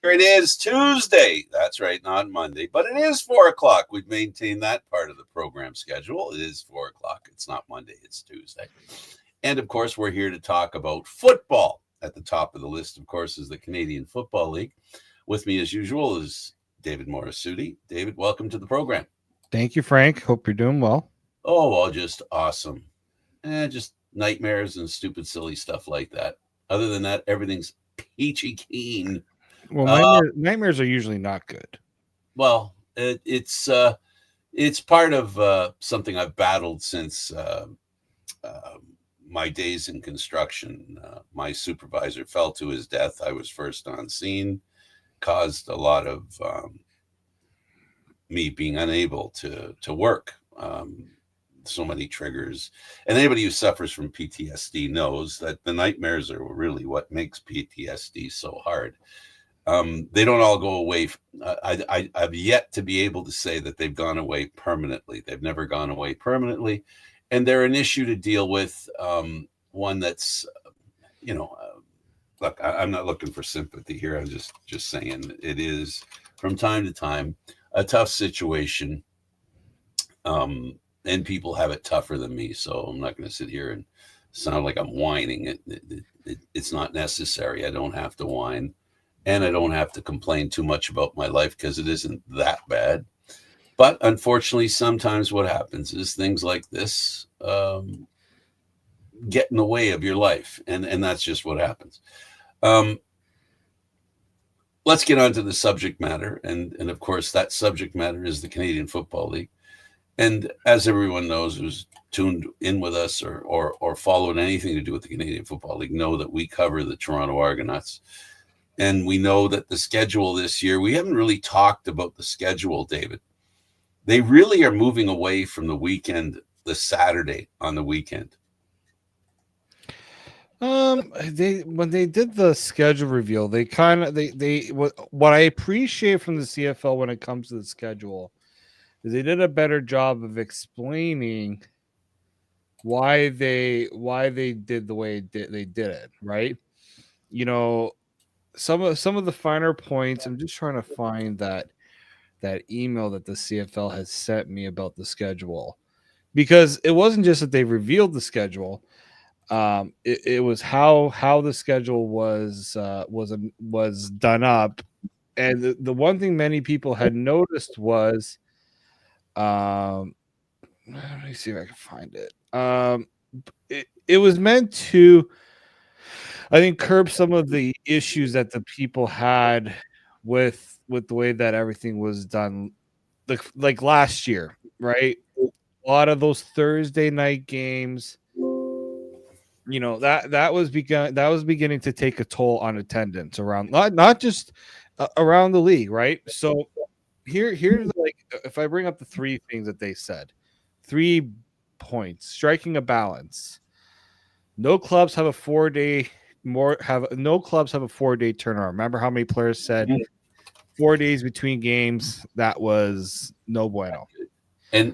It is Tuesday. That's right, not Monday, but it is 4 o'clock. We've maintained that part of the program schedule. It is 4 o'clock. It's not Monday, it's Tuesday. And of course, we're here to talk about football. At the top of the list, of course, is the Canadian Football League. With me, as usual, is David Morisuti. David, welcome to the program. Thank you, Frank. Hope you're doing well. Oh, well, just awesome. Just nightmares and stupid, silly stuff like that. Other than that, everything's peachy keen. Well, nightmares are usually not good. Well, it's part of something I've battled since my days in construction. My supervisor fell to his death. I was first on scene, caused a lot of me being unable to work. So many triggers, and anybody who suffers from PTSD knows that the nightmares are really what makes PTSD so hard. They don't all go away. I've yet to be able to say that they've gone away permanently. They've never gone away permanently, and they're an issue to deal with. One that's, look, I'm not looking for sympathy here. I'm just saying it is from time to time a tough situation. And people have it tougher than me, so I'm not going to sit here and sound like I'm whining. It's not necessary. I don't have to whine, and I don't have to complain too much about my life because it isn't that bad. But unfortunately, sometimes what happens is things like this get in the way of your life, and that's just what happens. Let's get on to the subject matter, and of course, that subject matter is the Canadian Football League. And as everyone knows who's tuned in with us or followed anything to do with the Canadian Football League, know that we cover the Toronto Argonauts. And we know that the schedule this year, we haven't really talked about the schedule, David. They really are moving away from the weekend, the Saturday on the weekend. When they did the schedule reveal, what I appreciate from the CFL when it comes to the schedule, they did a better job of explaining why they did the way they did it, right? Some of the finer points. I'm just trying to find that email that the CFL has sent me about the schedule, because it wasn't just that they revealed the schedule. It was how the schedule was done up, and the one thing many people had noticed was. Let me see if I can find it. It was meant to, I think, curb some of the issues that the people had with the way that everything was done, like last year, right? A lot of those Thursday night games, that was beginning to take a toll on attendance around, not just around the league, right? So. Here's like, if I bring up the three things that they said, 3 points: striking a balance. No clubs have a 4-day turnaround. Remember how many players said 4 days between games? That was no bueno. And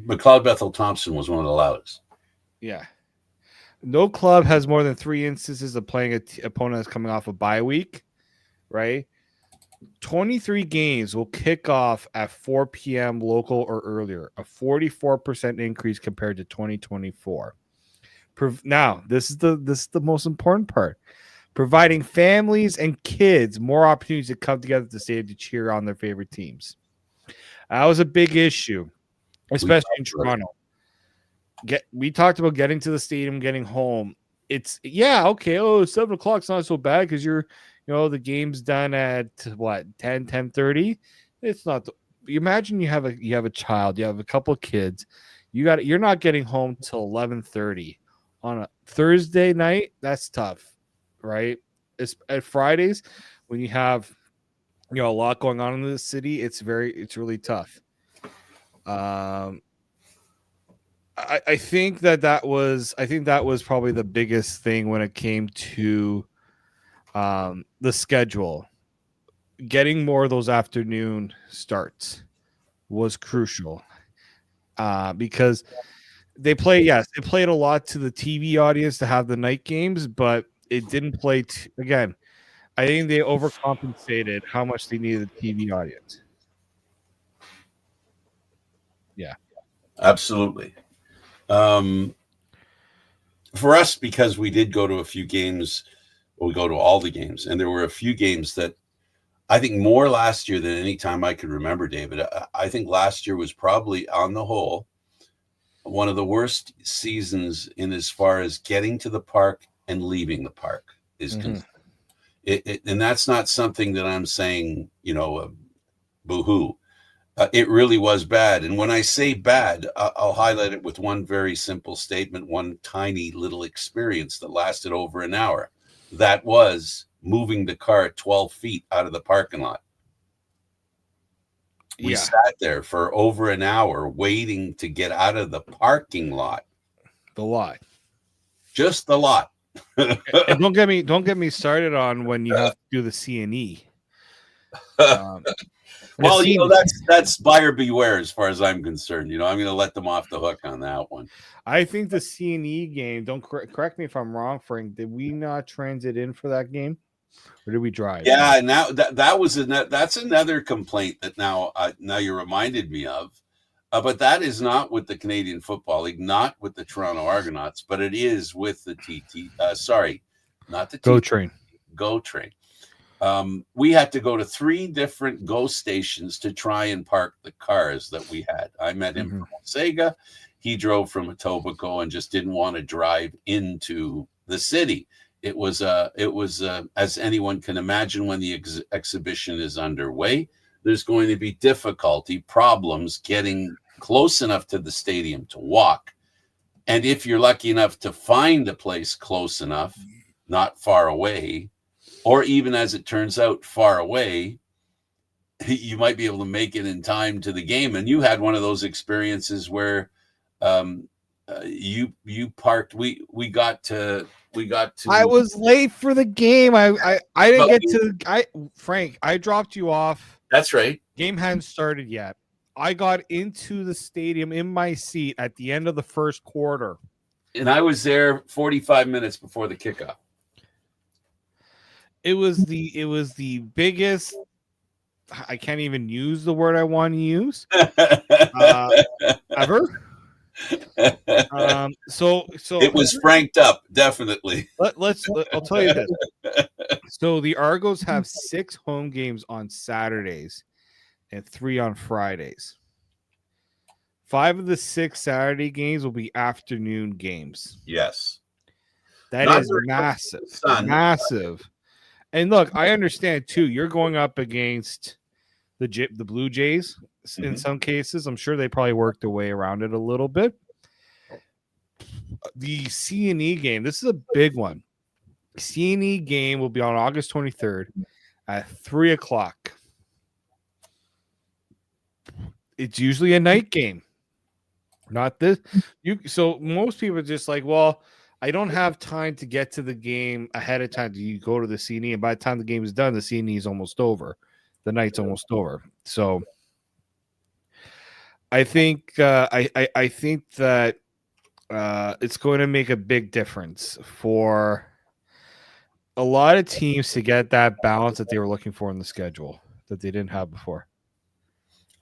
McLeod Bethel Thompson was one of the loudest. Yeah. No club has more than 3 instances of playing an opponent that's coming off a bye week, right? 23 games will kick off at 4 p.m. local or earlier, a 44% increase compared to 2024. Now, this is the most important part: providing families and kids more opportunities to come together at the stadium to cheer on their favorite teams. That was a big issue, especially in Toronto. We talked about getting to the stadium, getting home. It's okay. 7 o'clock's not so bad because you're. The game's done at what, 10:30. It's not. You imagine you have a child, you have a couple of kids, you're not getting home till 11:30 on a Thursday night. That's tough, right? It's at Fridays when you have a lot going on in the city. It's really tough. I think that was probably the biggest thing when it came to the schedule. Getting more of those afternoon starts was crucial, because they played a lot to the TV audience to have the night games, but it didn't play again. I think they overcompensated how much they needed a TV audience. Yeah. Absolutely. For us, because we did go to a few games, we go to all the games, and there were a few games that I think more last year than any time I could remember, David. I think last year was probably, on the whole, one of the worst seasons in as far as getting to the park and leaving the park is concerned. And that's not something that I'm saying, boo-hoo. It really was bad. And when I say bad, I'll highlight it with one very simple statement, one tiny little experience that lasted over an hour. That was moving the car 12 feet out of the parking lot. We sat there for over an hour waiting to get out of the parking lot. The lot. Just the lot. And don't get me started on when you have to do the C&E. Well, that's buyer beware as far as I'm concerned. I'm going to let them off the hook on that one. I think the C&E game, don't correct me if I'm wrong, Frank, did we not transit in for that game? Or did we drive? Yeah, now that's another complaint that now you reminded me of. But that is not with the Canadian Football League, not with the Toronto Argonauts, but it is with the TT. Not the Go TT, Train. Go Train. We had to go to 3 different Go stations to try and park the cars that we had. I met him from Sega. He drove from Etobicoke and just didn't want to drive into the city. It was as anyone can imagine, when the exhibition is underway, there's going to be problems getting close enough to the stadium to walk. And if you're lucky enough to find a place close enough, not far away, or even, as it turns out, far away, you might be able to make it in time to the game. And you had one of those experiences where you parked. We got to. I was late for the game. I didn't get to. Frank, I dropped you off. That's right. Game hadn't started yet. I got into the stadium in my seat at the end of the first quarter, and I was there 45 minutes before the kickoff. It was the biggest. I can't even use the word I want to use ever. So it was franked up, definitely. I'll tell you this. So the Argos have 6 home games on Saturdays and 3 on Fridays. 5 of the 6 Saturday games will be afternoon games. Yes, that is massive. Massive. And look, I understand too. You're going up against the Blue Jays in some cases. I'm sure they probably worked their way around it a little bit. The C&E game, this is a big one. C&E game will be on August 23rd at 3:00. It's usually a night game, not this. So most people are just like, well, I don't have time to get to the game ahead of time. You go to the C&E, and by the time the game is done, the C&E is almost over. The night's almost over. So I think I think that it's going to make a big difference for a lot of teams to get that balance that they were looking for in the schedule that they didn't have before.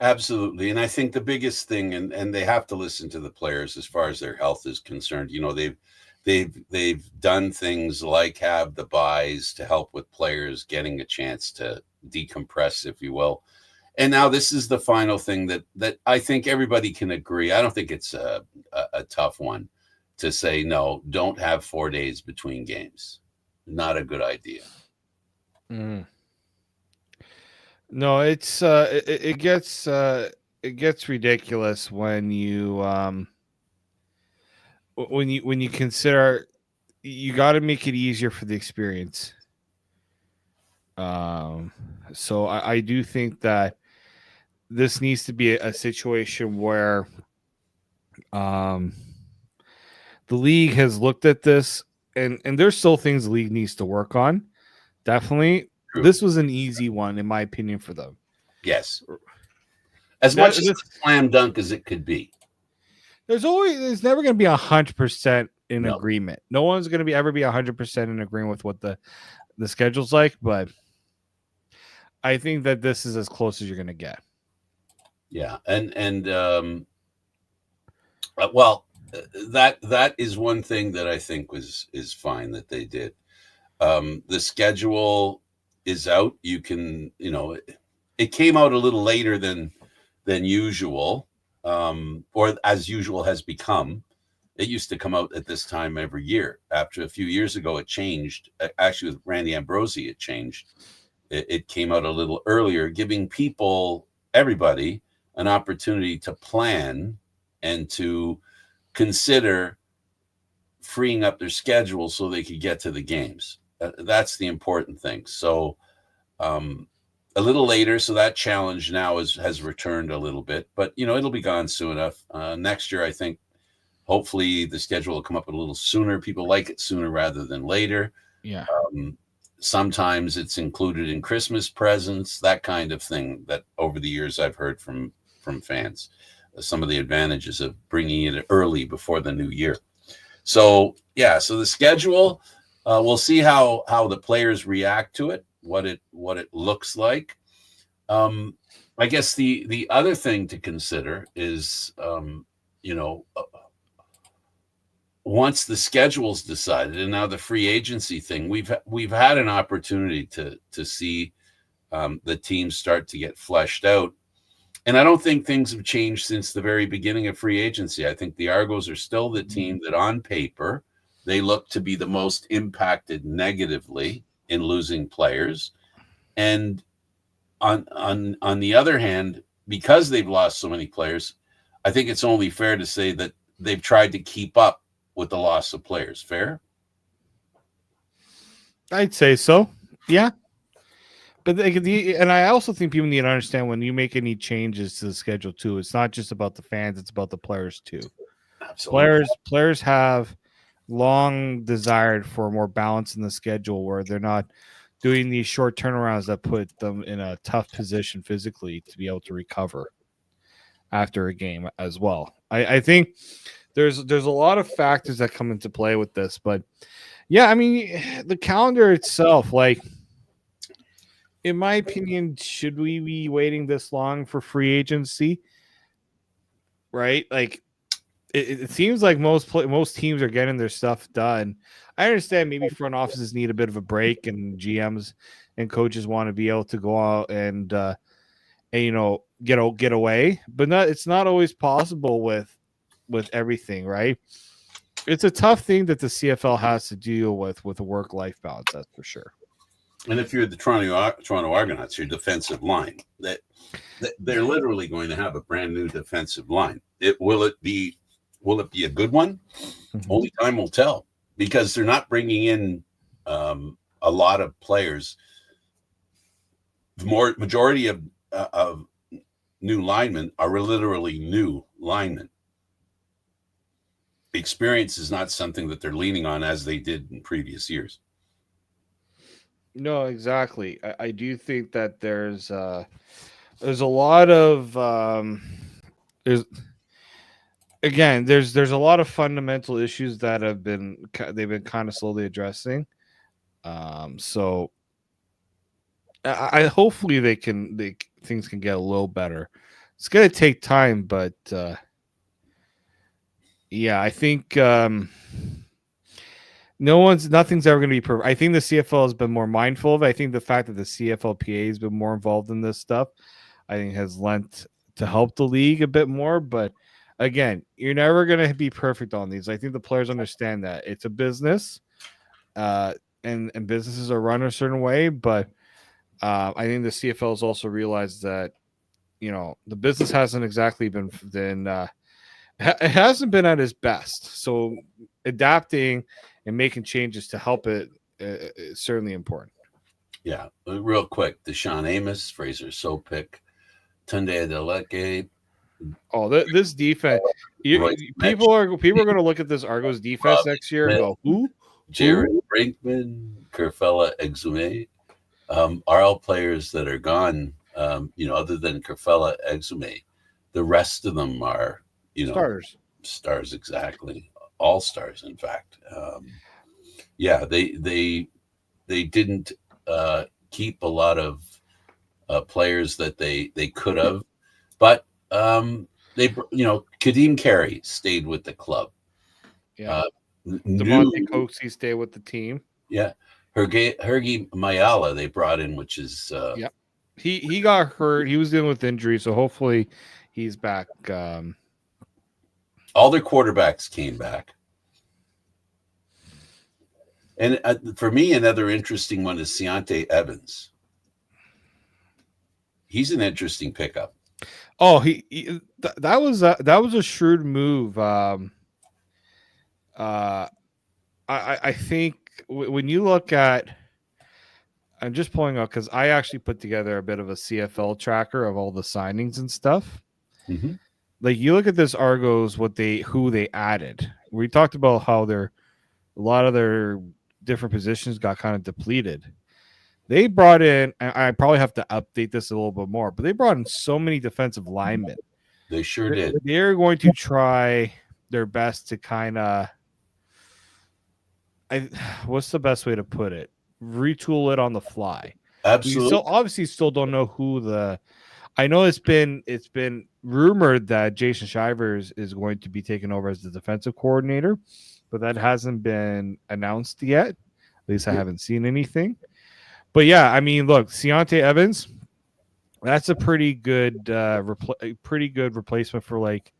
Absolutely. And I think the biggest thing, and they have to listen to the players as far as their health is concerned. They've done things like have the buys to help with players getting a chance to decompress, if you will. And now this is the final thing that I think everybody can agree. I don't think it's a tough one to say, no, don't have 4 days between games. Not a good idea. No, it's it gets ridiculous when you consider you got to make it easier for the experience. So I do think that this needs to be a situation where the league has looked at this, and there's still things the league needs to work on. Definitely. True. This was an easy one, in my opinion, for them. Yes. As much as a slam dunk as it could be. There's never going to be 100% in agreement. No one's going to ever be 100% in agreement with what the schedule's like, but I think that this is as close as you're going to get. Yeah, well, that is one thing that I think is fine that they did. The schedule is out. You can, it came out a little later than usual, or as usual has become. It used to come out at this time every year. After a few years ago, it changed. Actually, with Randy Ambrosi, it changed. It came out a little earlier, giving everybody, an opportunity to plan and to consider freeing up their schedule so they could get to the games. That's the important thing. So a little later, so that challenge now has returned a little bit, but it'll be gone soon enough. Next year, I think hopefully the schedule will come up a little sooner. People like it sooner rather than later. Yeah. Sometimes it's included in Christmas presents, that kind of thing, that over the years I've heard from fans, some of the advantages of bringing it early before the new year. So the schedule, we'll see how the players react to it, what it looks like. I guess the other thing to consider is, once the schedule's decided, and now the free agency thing, we've had an opportunity to see the teams start to get fleshed out. And I don't think things have changed since the very beginning of free agency. I think the Argos are still the team that on paper, they look to be the most impacted negatively in losing players. And on the other hand, because they've lost so many players, I think it's only fair to say that they've tried to keep up with the loss of players. Fair? I'd say so. Yeah. But and I also think people need to understand, when you make any changes to the schedule too, it's not just about the fans, it's about the players too. Absolutely. Players have long desired for more balance in the schedule, where they're not doing these short turnarounds that put them in a tough position physically to be able to recover after a game as well. I think there's a lot of factors that come into play with this, but yeah, I mean, the calendar itself, like, in my opinion, should we be waiting this long for free agency? Right? Like, it seems like most teams are getting their stuff done. I understand maybe front offices need a bit of a break, and GMs and coaches want to be able to go out and get away, but it's not always possible with everything, right? It's a tough thing that the CFL has to deal with a work-life balance, that's for sure. And if you're the Toronto Argonauts, your defensive line, that they're literally going to have a brand new defensive line. Will it be a good one? Mm-hmm. Only time will tell, because they're not bringing in a lot of players. The majority of new linemen are literally new linemen. Experience is not something that they're leaning on as they did in previous years. No, exactly. I do think that there's a lot of there's a lot of fundamental issues that they've been kind of slowly addressing. So I hopefully things can get a little better. It's gonna take time, but yeah, I think nothing's ever going to be perfect. I think the CFL has been more mindful of it. I think the fact that the CFLPA has been more involved in this stuff, I think, has lent to help the league a bit more. But again, you're never going to be perfect on these. I think the players understand that it's a business, and businesses are run a certain way. But I think the CFL has also realized that, the business hasn't exactly been it hasn't been at its best. So adapting and making changes to help it is certainly important. Yeah, real quick, Deshaun Amos, Fraser Sopik, Tunde Adeleke. Oh, this defense! People are going to look at this Argos defense next year and go, "Who?" Jared Brinkman, Kerfella Exume, are all players that are gone. Other than Kerfella Exume, the rest of them are stars, exactly, all stars. In fact, they they didn't keep a lot of players that they could have, but Kadeem Carey stayed with the club. Yeah. New, DeMonte Coxey stay with the team. yeah, Hergy Mayala they brought in, which is Yep. He got hurt. He was dealing with injury, so hopefully he's back. All their quarterbacks came back. And for me, another interesting one is Ciante Evans. He's an interesting pickup. Oh, that was a shrewd move. I think when you look at, I'm just pulling up because I actually put together a bit of a CFL tracker of all the signings and stuff. Mm-hmm. Like you look at this Argos, who they added. We talked about how a lot of their different positions got kind of depleted. They brought in, and I probably have to update this a little bit more, but they brought in so many defensive linemen. They sure did. They're going to try their best to kind of, what's the best way to put it? Retool it on the fly. Absolutely. We obviously still don't know I know it's been rumored that Jason Shivers is going to be taken over as the defensive coordinator, but that hasn't been announced yet. At least I haven't seen anything. But yeah, I mean, look, Ciante Evans, that's a pretty good replacement for, like,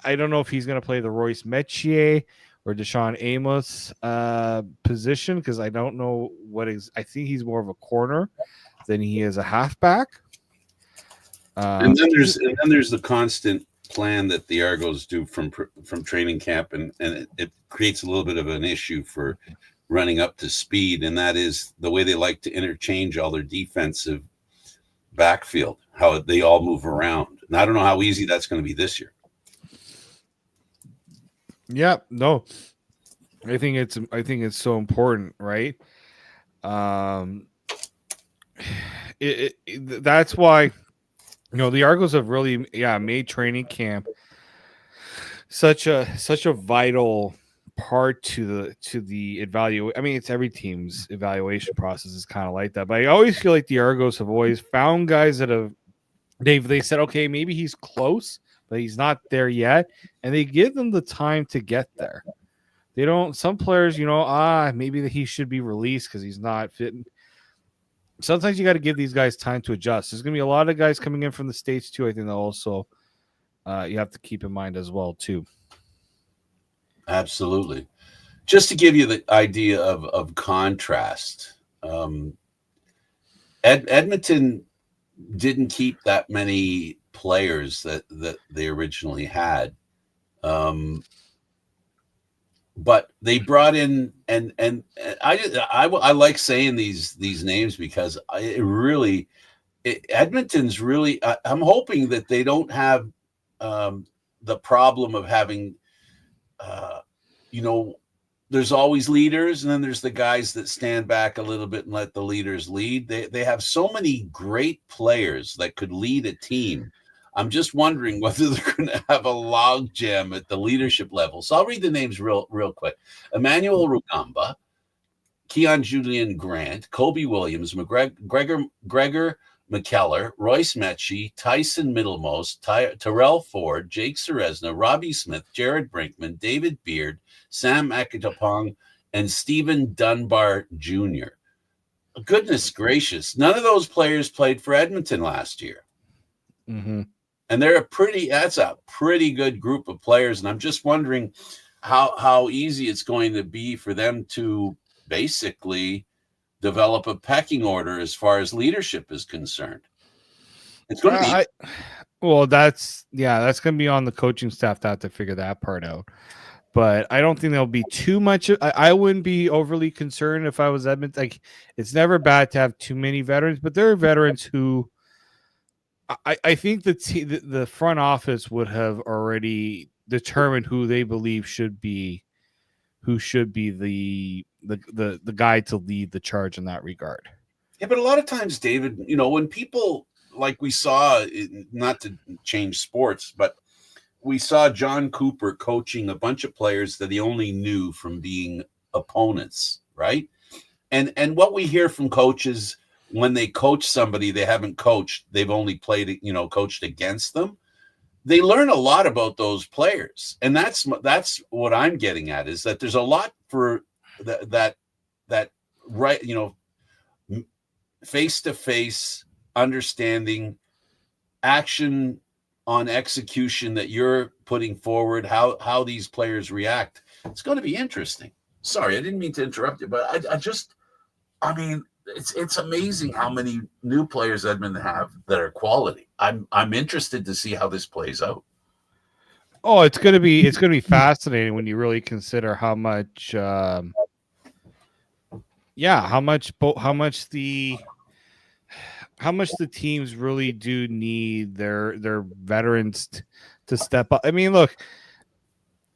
I don't know if he's going to play the Royce Metier or Deshaun Amos position, because I don't know I think he's more of a corner than he is a halfback. And then there's the constant plan that the Argos do from training camp, and it creates a little bit of an issue for running up to speed, and that is the way they like to interchange all their defensive backfield, how they all move around. And I don't know how easy that's going to be this year. Yeah, no, I think it's so important, right? That's why, the Argos have really made training camp such a vital part to the evaluation. I mean, it's every team's evaluation process is kind of like that, but I always feel like the Argos have always found guys that they said, okay, maybe he's close, but he's not there yet, and they give them the time to get there. They don't. Some players, maybe that he should be released because he's not fitting. Sometimes you got to give these guys time to adjust. There's going to be a lot of guys coming in from the States too. I think that also you have to keep in mind as well too. Absolutely. Just to give you the idea of contrast, Edmonton didn't keep that many players that they originally had, but they brought in and I like saying these names because Edmonton's really. I'm hoping that they don't have the problem of having. There's always leaders, and then there's the guys that stand back a little bit and let the leaders lead. They have so many great players that could lead a team. I'm just wondering whether they're going to have a logjam at the leadership level. So I'll read the names real quick. Emmanuel Rugamba, Keon Julian Grant, Kobe Williams, Gregor McKellar, Royce Metchie, Tyson Middlemost, Terrell Ford, Jake Serezna, Robbie Smith, Jared Brinkman, David Beard, Sam Akitapong, and Stephen Dunbar Jr. Goodness gracious. None of those players played for Edmonton last year. Mm-hmm. And that's a pretty good group of players. And I'm just wondering how easy it's going to be for them to basically develop a pecking order as far as leadership is concerned. It's going to be. Well, that's going to be on the coaching staff to have to figure that part out. But I don't think there'll be too much. I wouldn't be overly concerned if I was Edmonton. Like, it's never bad to have too many veterans, but there are veterans who I think the front office would have already determined who they believe should be the guy to lead the charge in that regard. Yeah, but a lot of times, David, when people, like we saw, not to change sports, but we saw John Cooper coaching a bunch of players that he only knew from being opponents, right? And what we hear from coaches when they coach somebody they haven't coached, they've only played, coached against them. They learn a lot about those players, and that's what I'm getting at, is that there's a lot for that right, face to face understanding, action on execution that you're putting forward, how these players react. It's going to be interesting. Sorry, I didn't mean to interrupt you, but I mean, it's amazing how many new players Edmonton have that are quality. I'm interested to see how this plays out. Oh, it's gonna be fascinating when you really consider how much how much the teams really do need their veterans to step up. I mean, look,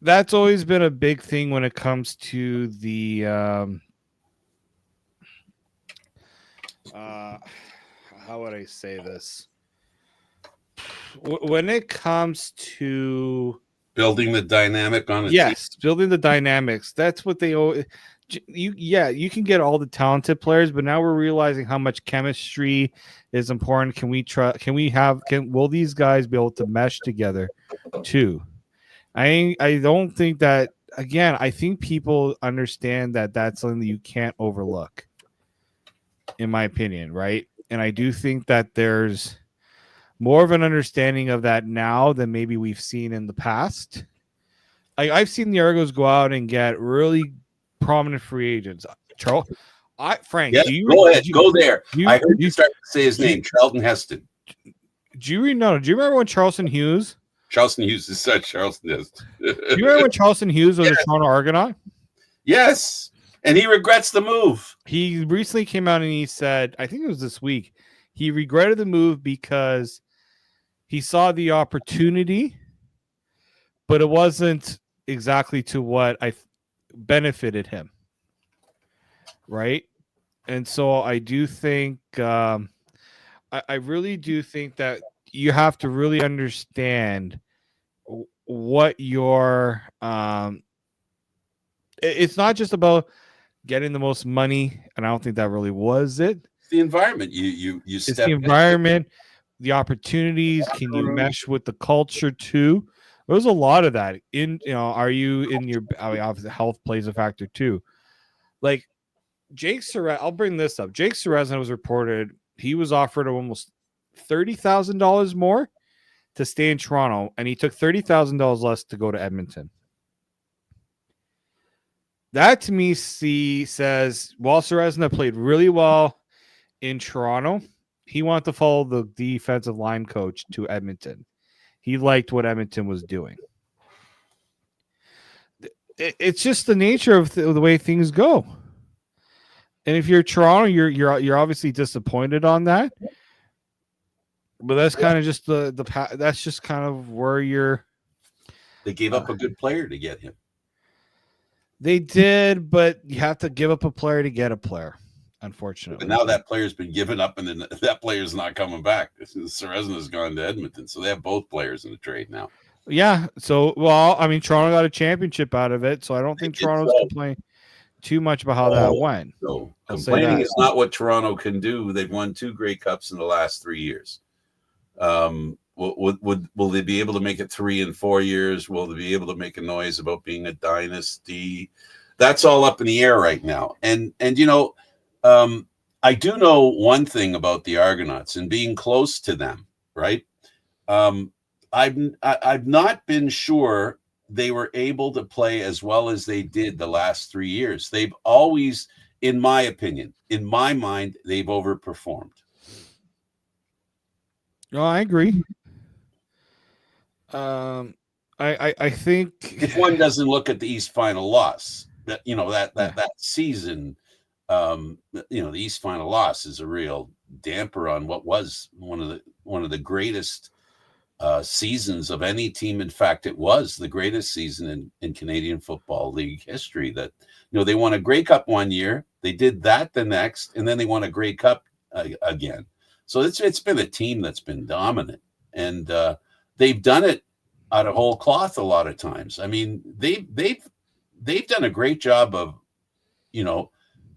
that's always been a big thing when it comes to the how would I say this? When it comes to building the dynamic on a team. Building the dynamics. That's what they always. You can get all the talented players, but now we're realizing how much chemistry is important. Will these guys be able to mesh together too? I don't think that, again, I think people understand that that's something that you can't overlook, in my opinion, right? And I do think that there's more of an understanding of that now than maybe we've seen in the past. I've seen the Argos go out and get really prominent free agents. Frank, yes, go ahead, go there. I heard you start to say his name, Charlton Heston. Do you remember when Charleston Hughes? Charleston Hughes is such Charleston Heston. Do you remember when Charleston Hughes was a Toronto Argonaut? Yes, and he regrets the move. He recently came out and he said, I think it was this week, he regretted the move because he saw the opportunity, but it wasn't exactly to what I benefited him. Right. And so I do think, I really do think that you have to really understand what your, it's not just about getting the most money. And I don't think that really was it. It's the environment. It's the environment, the opportunities. Can you mesh with the culture too? There's a lot of that are you in your, obviously health plays a factor too. Like Jake Serez, I'll bring this up. Jake Serez was reported he was offered almost $30,000 more to stay in Toronto, and he took $30,000 less to go to Edmonton. That to me says while Serezna played really well in Toronto, he wanted to follow the defensive line coach to Edmonton. He liked what Edmonton was doing. It's just the nature of the way things go. And if you're Toronto, you're obviously disappointed on that. But that's kind of just that's just kind of where they gave up a good player to get him. They did, but you have to give up a player to get a player, unfortunately. But now that player's been given up, and then that player's not coming back. Serezna's gone to Edmonton, so they have both players in the trade now. Yeah. So, Toronto got a championship out of it, so I don't think Toronto's complaining too much about how that went. So complaining is not what Toronto can do. They've won 2 Grey Cups in the last 3 years. Will they be able to make it 3 and 4 years? Will they be able to make a noise about being a dynasty? That's all up in the air right now. And I do know one thing about the Argonauts and being close to them, right? I've not been sure they were able to play as well as they did the last 3 years. They've always, in my opinion, in my mind, they've overperformed. No, I agree. I think if one doesn't look at the East Final loss, that that season, the East Final loss is a real damper on what was one of the greatest seasons of any team. In fact, it was the greatest season in Canadian Football League history. That they won a Grey Cup one year, they did that the next, and then they won a Grey Cup again. So it's been a team that's been dominant, and they've done it out of whole cloth a lot of times. I mean, they've done a great job of,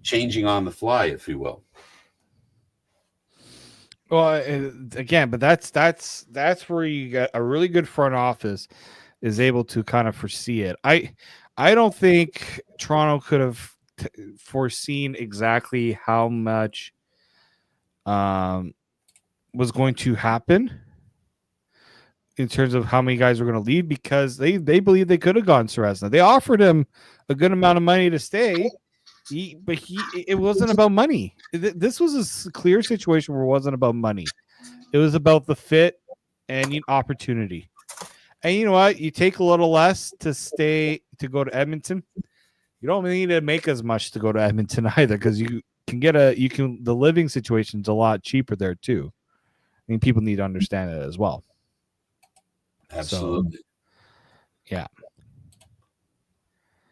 changing on the fly, if you will. Well, again, but that's where you get a really good front office is able to kind of foresee it. I don't think Toronto could have foreseen exactly how much was going to happen in terms of how many guys were going to leave, because they believe they could have gone Ceresna. They offered him a good amount of money to stay. It wasn't about money. This was a clear situation where it wasn't about money. It was about the fit and opportunity. And you know what? You take a little less to go to Edmonton. You don't need to make as much to go to Edmonton either, because the living situation's a lot cheaper there too. I mean, people need to understand it as well. Absolutely. So, yeah.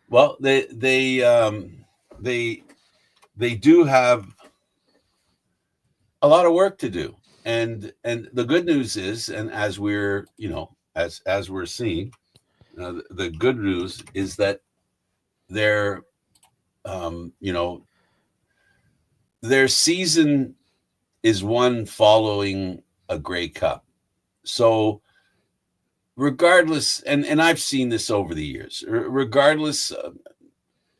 Well, they do have a lot of work to do, and the good news is, and as we're as we're seeing, the good news is that their their season is one following a Grey Cup. So regardless, and I've seen this over the years, regardless,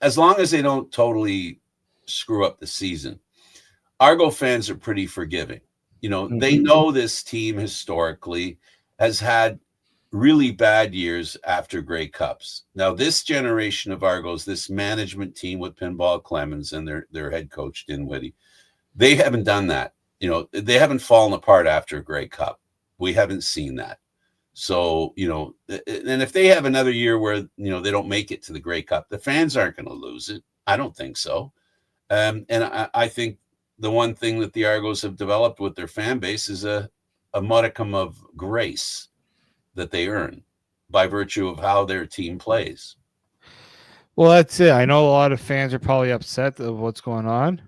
as long as they don't totally screw up the season, Argo fans are pretty forgiving. They know this team historically has had really bad years after Grey Cups. Now, this generation of Argos, this management team with Pinball Clemens and their head coach, Dinwiddie, they haven't done that. They haven't fallen apart after a Grey Cup. We haven't seen that. So, and if they have another year where, they don't make it to the Grey Cup, the fans aren't going to lose it. I don't think so. And I think the one thing that the Argos have developed with their fan base is a modicum of grace that they earn by virtue of how their team plays. Well, that's it. I know a lot of fans are probably upset of what's going on.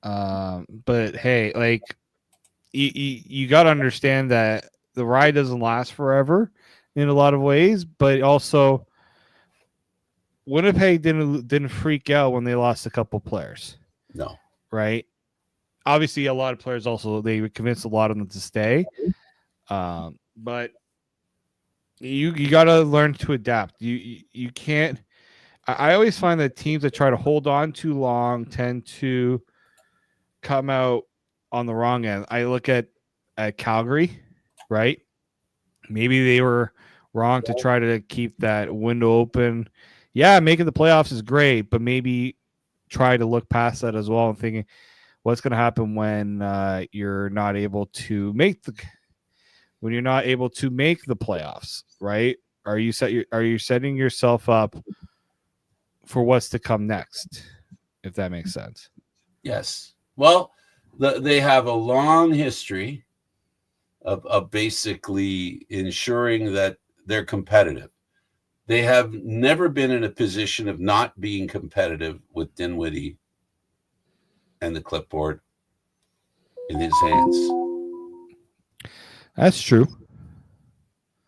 But hey, like you got to understand that the ride doesn't last forever in a lot of ways, but also Winnipeg didn't freak out when they lost a couple players. No. Right? Obviously, a lot of players also, they convinced a lot of them to stay. But you got to learn to adapt. You can't. I always find that teams that try to hold on too long tend to come out on the wrong end. I look at Calgary, right? Maybe they were wrong to try to keep that window open. Yeah, making the playoffs is great, but maybe try to look past that as well and thinking, what's going to happen when you're not able to make the playoffs, right? Are you setting yourself up for what's to come next, if that makes sense? Yes. Well, they have a long history of basically ensuring that they're competitive. They have never been in a position of not being competitive with Dinwiddie and the clipboard in his hands. That's true.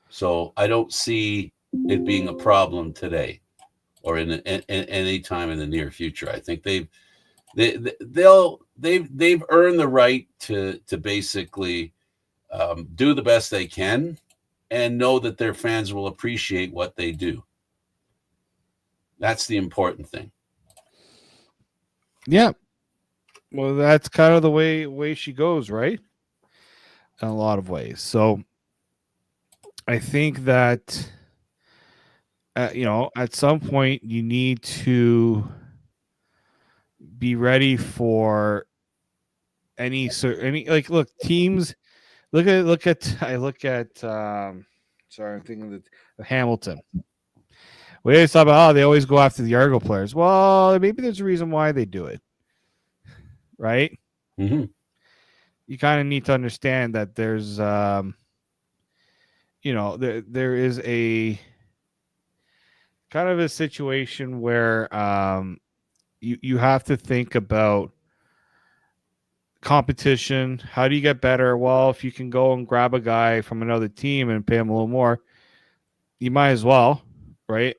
So I don't see it being a problem today or in any time in the near future. I think they've earned the right to basically do the best they can and know that their fans will appreciate what they do. That's the important thing. Yeah. Well, that's kind of the way she goes, right? In a lot of ways. So I think that at some point you need to be ready for any look, teams. Look at sorry, I'm thinking of Hamilton. We always talk about they always go after the Argo players. Well, maybe there's a reason why they do it, right? Mm-hmm. You kind of need to understand that there's there is a kind of a situation where you have to think about competition. How do you get better? Well, if you can go and grab a guy from another team and pay him a little more, you might as well, right?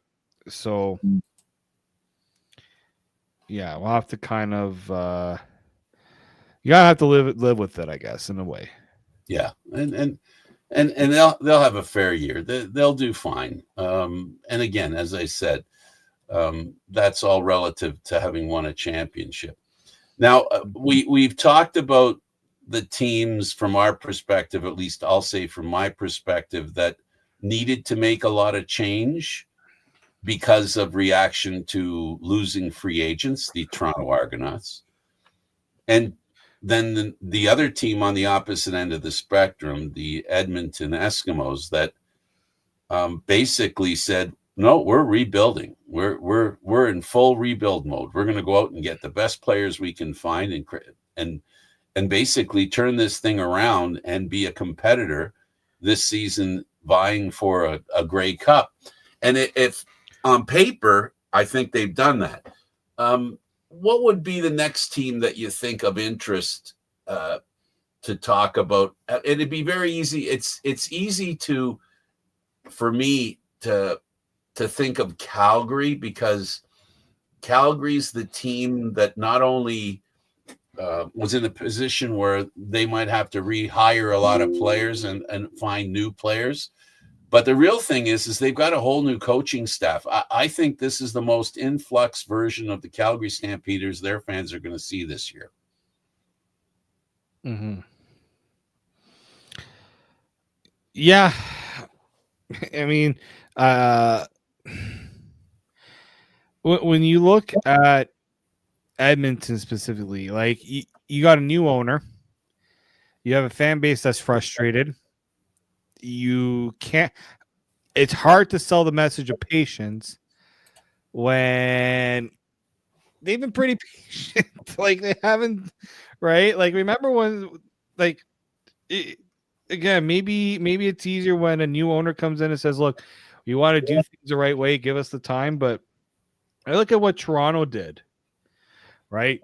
So Yeah, we'll have to kind of you gotta have to live with it, I guess, in a way. Yeah, and they'll have a fair year. They'll do fine. And again, as I said, that's all relative to having won a championship. Now, we've talked about the teams from our perspective, at least I'll say from my perspective, that needed to make a lot of change because of reaction to losing free agents, the Toronto Argonauts. And then the other team on the opposite end of the spectrum, the Edmonton Eskimos, that basically said, "No, we're rebuilding. We're in full rebuild mode. We're going to go out and get the best players we can find and basically turn this thing around and be a competitor this season, vying for a Grey Cup." And if on paper, I think they've done that. What would be the next team that you think of interest to talk about? It'd be very easy. It's easy for me to think of Calgary, because Calgary's the team that not only was in a position where they might have to rehire a lot of players and find new players. But the real thing is they've got a whole new coaching staff. I think this is the most influx version of the Calgary Stampeders their fans are going to see this year. Mm-hmm. Yeah. I mean, when you look at Edmonton specifically, like you got a new owner, you have a fan base that's frustrated. You can't. It's hard to sell the message of patience when they've been pretty patient. Like they haven't, right? Like remember when, like, again, maybe it's easier when a new owner comes in and says, "Look, you want to do things the right way, give us the time." But I look at what Toronto did, right?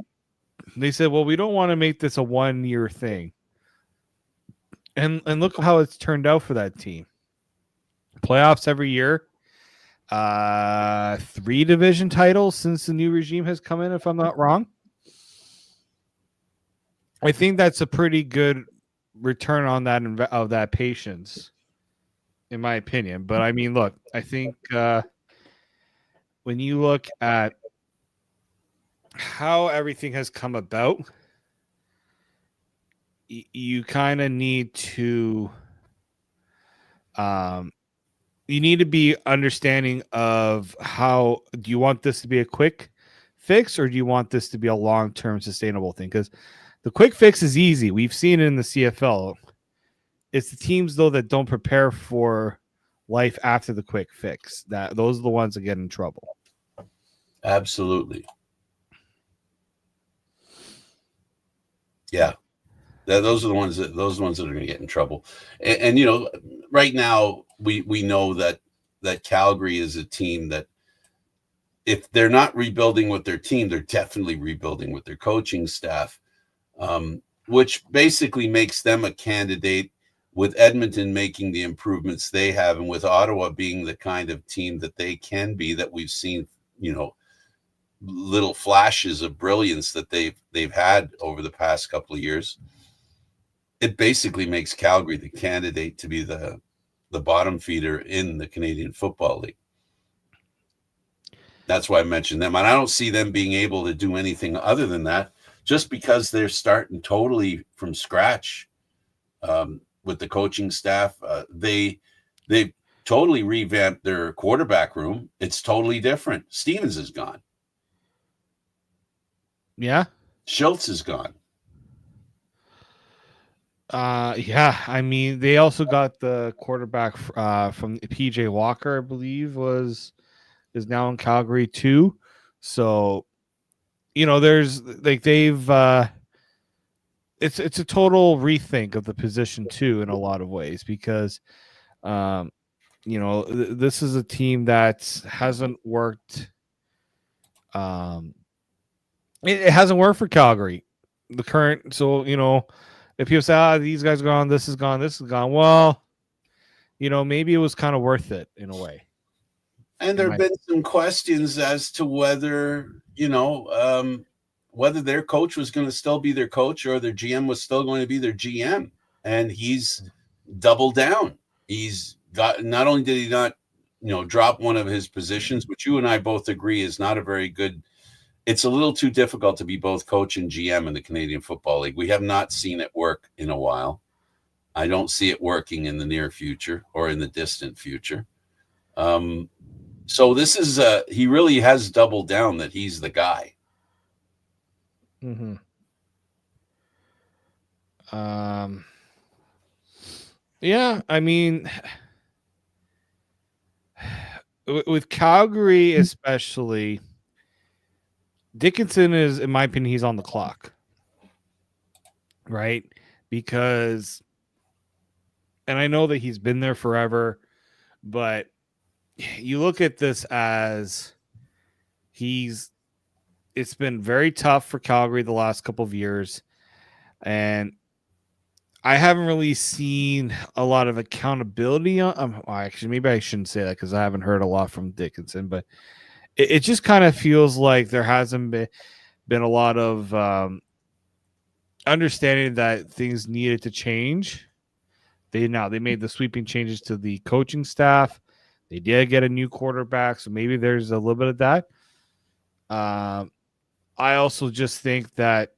They said, "Well, we don't want to make this a 1-year thing," and look how it's turned out for that team. Playoffs every year. 3 division titles since the new regime has come in, if I'm not wrong. I think that's a pretty good return on that patience, in my opinion. But I mean, look, I think when you look at how everything has come about, you kind of need to you need to be understanding of how do you want this to be a quick fix or do you want this to be a long-term sustainable thing? Because the quick fix is easy. We've seen it in the CFL. It's the teams, though, that don't prepare for life after the quick fix. Those are the ones that get in trouble. Absolutely. Yeah. Those are the ones that are going to get in trouble. And you know, right now we know that Calgary is a team that if they're not rebuilding with their team, they're definitely rebuilding with their coaching staff, which basically makes them a candidate, with Edmonton making the improvements they have, and with Ottawa being the kind of team that they can be, that we've seen, you know, little flashes of brilliance that they've had over the past couple of years. It basically makes Calgary the candidate to be the bottom feeder in the Canadian Football League. That's why I mentioned them. And I don't see them being able to do anything other than that, just because they're starting totally from scratch with the coaching staff. They've totally revamped their quarterback room. It's totally different. Stevens is gone. Yeah. Schultz is gone. Yeah, I mean, they also got the quarterback from PJ Walker, I believe, is now in Calgary too. So, you know, there's like they've it's a total rethink of the position too in a lot of ways, because you know, this is a team that hasn't worked. It hasn't worked for Calgary. The current, so you know, if you say, these guys are gone, this is gone, well, you know, maybe it was kind of worth it in a way. And there have been some questions as to whether, whether their coach was going to still be their coach or their GM was still going to be their GM. And he's doubled down. He's got, not only did he not, drop one of his positions, which you and I both agree is not a very good, it's a little too difficult to be both coach and GM in the Canadian Football League. We have not seen it work in a while. I don't see it working in the near future or in the distant future. So this is he really has doubled down that he's the guy. Mm-hmm. Yeah, I mean, with Calgary especially, Dickinson is, in my opinion, he's on the clock, right? Because, and I know that he's been there forever, but you look at this as it's been very tough for Calgary the last couple of years, and I haven't really seen a lot of accountability on. Actually, maybe I shouldn't say that because I haven't heard a lot from Dickinson, but it just kind of feels like there hasn't been a lot of understanding that things needed to change. They made the sweeping changes to the coaching staff. They did get a new quarterback, so maybe there's a little bit of that. I also just think that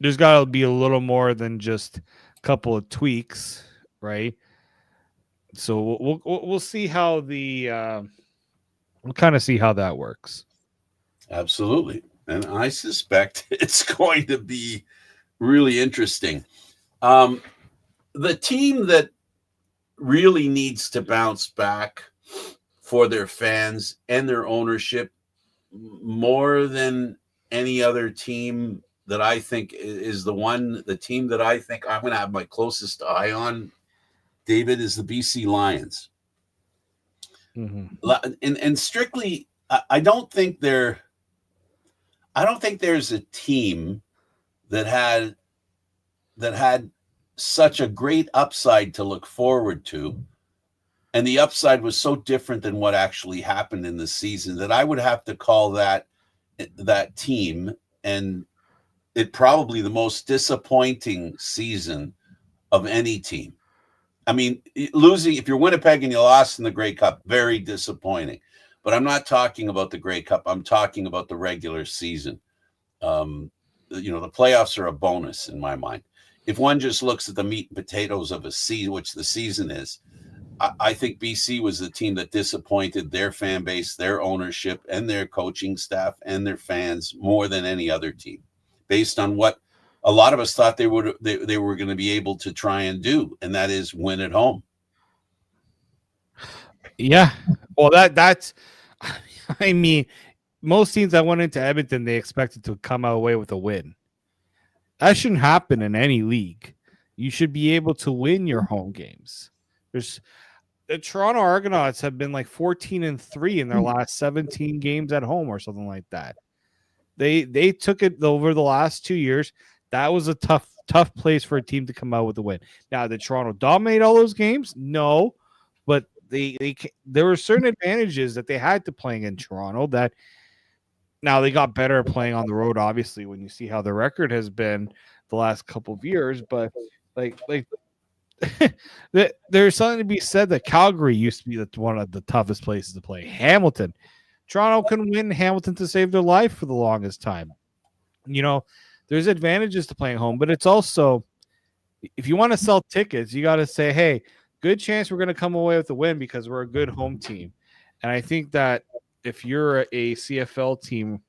there's got to be a little more than just a couple of tweaks, right? So we'll see how we'll kind of see how that works. Absolutely, and I suspect it's going to be really interesting. The team that really needs to bounce back for their fans and their ownership more than any other team that I think is the team that I think I'm going to have my closest eye on, David, is the BC Lions. Mm-hmm. And strictly, I don't think there's a team that had such a great upside to look forward to, and the upside was so different than what actually happened in the season that I would have to call that team, and it probably the most disappointing season of any team. I mean, losing, if you're Winnipeg and you lost in the Grey Cup, very disappointing. But I'm not talking about the Grey Cup. I'm talking about the regular season. The playoffs are a bonus in my mind. If one just looks at the meat and potatoes of a season, which the season is, I think BC was the team that disappointed their fan base, their ownership, and their coaching staff and their fans more than any other team, based on what a lot of us thought they were going to be able to try and do, and that is win at home. Yeah, well, that's. I mean, most teams that went into Edmonton, they expected to come away with a win. That shouldn't happen in any league. You should be able to win your home games. The Toronto Argonauts have been like 14-3 in their last 17 games at home or something like that. They took it over the last 2 years. That was a tough place for a team to come out with a win. Now, did Toronto dominate all those games? No, but there were certain advantages that they had to playing in Toronto that now they got better at playing on the road, obviously, when you see how the record has been the last couple of years. But like there's something to be said that Calgary used to be one of the toughest places to play. Hamilton. Toronto couldn't win Hamilton to save their life for the longest time. There's advantages to playing home, but it's also, if you want to sell tickets, you got to say, hey, good chance we're going to come away with a win because we're a good home team. And I think that if you're a CFL team,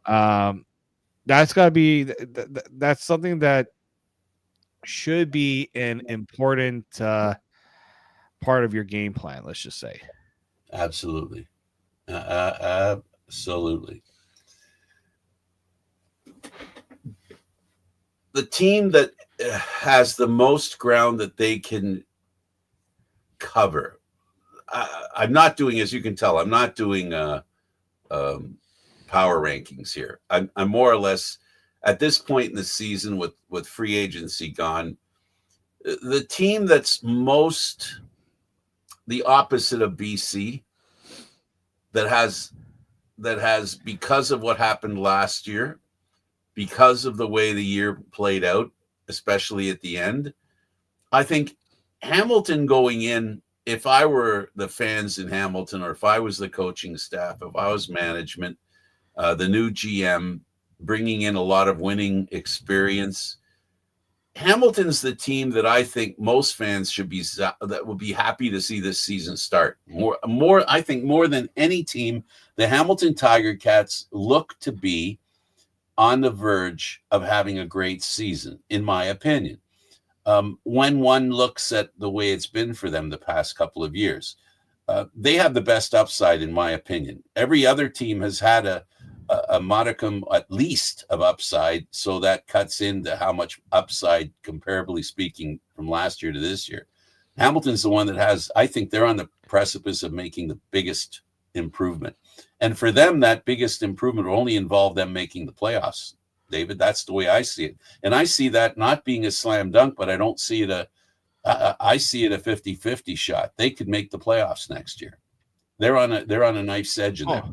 that's got to be that's something that should be an important part of your game plan. Let's just say, absolutely, absolutely. The team that has the most ground that they can cover. I'm not doing, as you can tell, I'm not doing power rankings here. I'm more or less at this point in the season with free agency gone. The team that's most the opposite of BC that has because of what happened last year, because of the way the year played out, especially at the end. I think Hamilton going in, if I were the fans in Hamilton, or if I was the coaching staff, if I was management, the new GM, bringing in a lot of winning experience, Hamilton's the team that I think most fans should be that would be happy to see this season start. I think more than any team, the Hamilton Tiger Cats look to be on the verge of having a great season, in my opinion. When one looks at the way it's been for them the past couple of years, they have the best upside, in my opinion. Every other team has had a modicum, at least, of upside, so that cuts into how much upside, comparably speaking, from last year to this year. Hamilton's the one that has, I think they're on the precipice of making the biggest improvement. And for them, that biggest improvement will only involve them making the playoffs, David. That's the way I see it. And I see that not being a slam dunk, but I don't see it I see it a 50-50 shot. They could make the playoffs next year. They're on a knife's edge in there.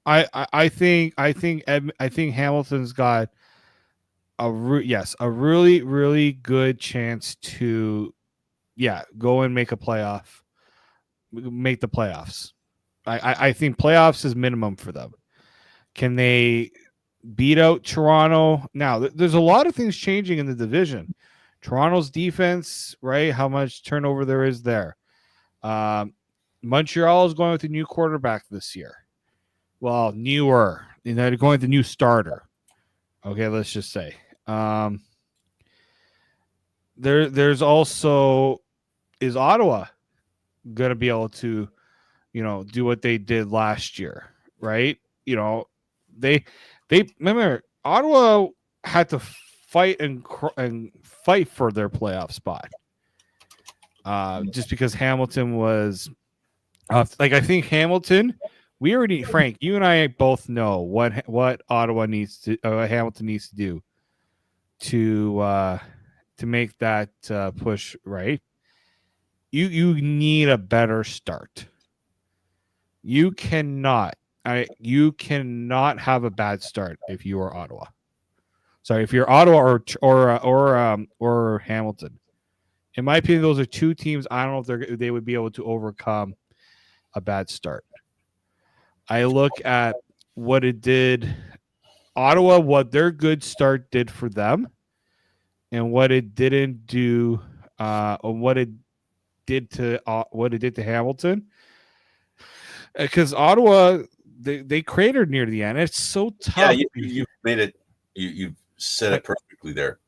I think Hamilton's got a really, really good chance to go and make the playoffs. I think playoffs is minimum for them. Can they beat out Toronto? Now, there's a lot of things changing in the division. Toronto's defense, right? How much turnover there is there. Montreal is going with a new quarterback this year. Well, newer. They're going with the new starter. Okay, let's just say. There's also, is Ottawa going to be able to, do what they did last year, right? They remember Ottawa had to fight and fight for their playoff spot. Just because Hamilton was I think Hamilton, Frank, you and I both know what Ottawa needs to, Hamilton needs to do to make that push, right? You need a better start. You cannot have a bad start if you are Ottawa. Sorry, if you're Ottawa or Hamilton. In my opinion, those are two teams. I don't know if they would be able to overcome a bad start. I look at what it did, Ottawa, what their good start did for them, and what it didn't do, what it did to Hamilton. Because Ottawa, they cratered near the end. It's so tough. Yeah, you made it. You said it perfectly there.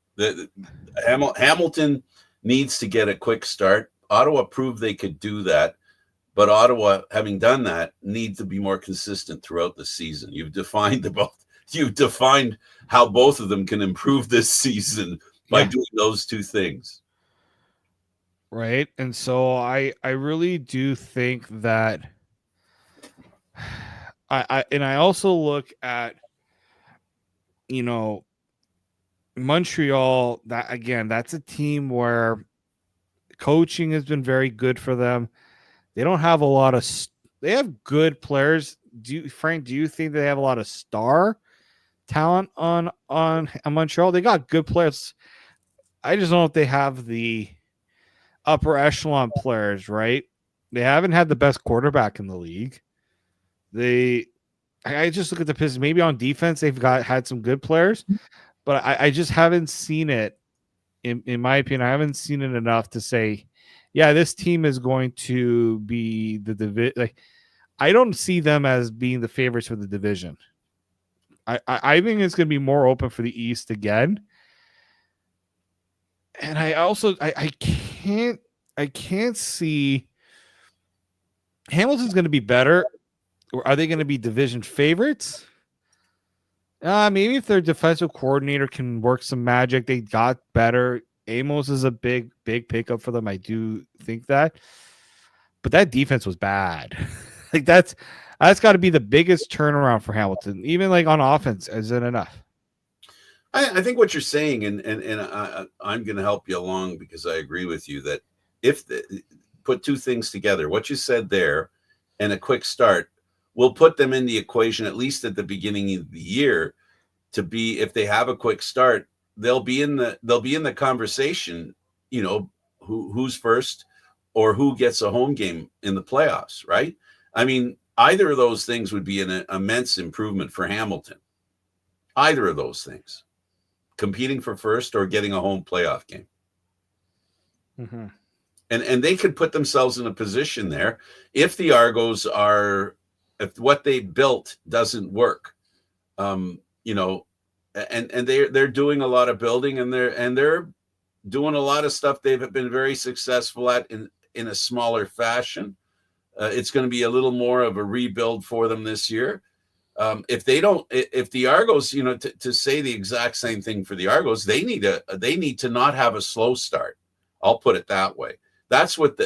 Hamilton needs to get a quick start. Ottawa proved they could do that, but Ottawa, having done that, needs to be more consistent throughout the season. You've defined how both of them can improve this season by doing those two things. Right. And so I really do think that I also look at, Montreal, that's a team where coaching has been very good for them. They don't have a lot of they have good players. Frank, do you think they have a lot of star talent on Montreal? They got good players. I just don't know if they have the upper echelon players, right? They haven't had the best quarterback in the league. I just look at the Pistons. Maybe on defense they've had some good players, but I just haven't seen it. In my opinion, I haven't seen it enough to say, yeah, this team is going to be the division. I don't see them as being the favorites for the division. I think it's going to be more open for the East again. And I also I can't see Hamilton's going to be better. Or are they going to be division favorites? Maybe if their defensive coordinator can work some magic, they got better. Amos is a big pickup for them. I do think that. But that defense was bad. That's got to be the biggest turnaround for Hamilton. Even on offense, isn't enough. I think what you're saying, and I'm going to help you along because I agree with you that if put two things together. What you said there and a quick start will put them in the equation, at least at the beginning of the year, to be, if they have a quick start, they'll be in the conversation, who's first or who gets a home game in the playoffs, right? I mean, either of those things would be an immense improvement for Hamilton. Either of those things, competing for first or getting a home playoff game. Mm-hmm. And they could put themselves in a position there if the Argos if what they built doesn't work, and they're doing a lot of building, and they're doing a lot of stuff they've been very successful at in a smaller fashion. It's going to be a little more of a rebuild for them this year. If the Argos, to say the exact same thing for the Argos, they need to not have a slow start. I'll put it that way. That's what